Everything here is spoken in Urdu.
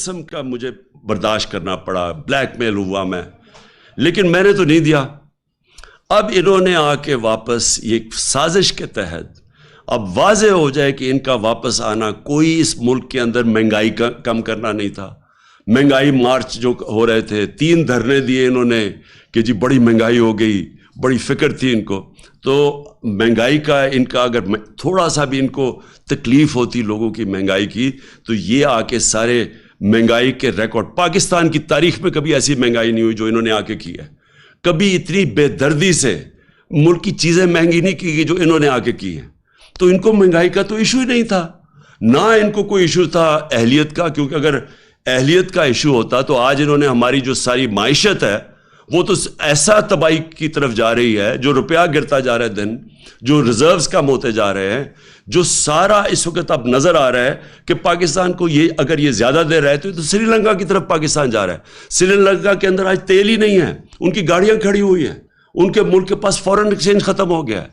قسم کا مجھے برداشت کرنا پڑا، بلیک میل ہوا میں، لیکن میں نے تو نہیں دیا۔ اب انہوں نے آ کے واپس ایک سازش کے تحت اب واضح ہو جائے کہ ان کا واپس آنا کوئی اس ملک کے اندر مہنگائی کا کم کرنا نہیں تھا۔ مہنگائی مارچ جو ہو رہے تھے، 3 دھرنے دیے انہوں نے کہ جی بڑی مہنگائی ہو گئی، بڑی فکر تھی ان کو۔ تو مہنگائی کا ان کا اگر تھوڑا سا بھی ان کو تکلیف ہوتی لوگوں کی مہنگائی کی، تو یہ آ کے سارے مہنگائی کے ریکارڈ، پاکستان کی تاریخ میں کبھی ایسی مہنگائی نہیں ہوئی جو انہوں نے آ کے کی ہے، کبھی اتنی بے دردی سے ملک کی چیزیں مہنگی نہیں کی گئی جو انہوں نے آ کے کی ہیں۔ تو ان کو مہنگائی کا تو ایشو ہی نہیں تھا، نہ ان کو کوئی ایشو تھا اہلیت کا، کیونکہ اگر اہلیت کا ایشو ہوتا تو آج انہوں نے ہماری جو ساری معیشت ہے وہ تو ایسا تباہی کی طرف جا رہی ہے، جو روپیہ گرتا جا رہا ہے دن، جو ریزروز کم ہوتے جا رہے ہیں، جو سارا اس وقت اب نظر آ رہا ہے کہ پاکستان کو یہ اگر یہ زیادہ دے رہا ہے تو سری لنکا کی طرف پاکستان جا رہا ہے۔ سری لنکا کے اندر آج تیل ہی نہیں ہے، ان کی گاڑیاں کھڑی ہوئی ہیں، ان کے ملک کے پاس فورن ایکسچینج ختم ہو گیا ہے۔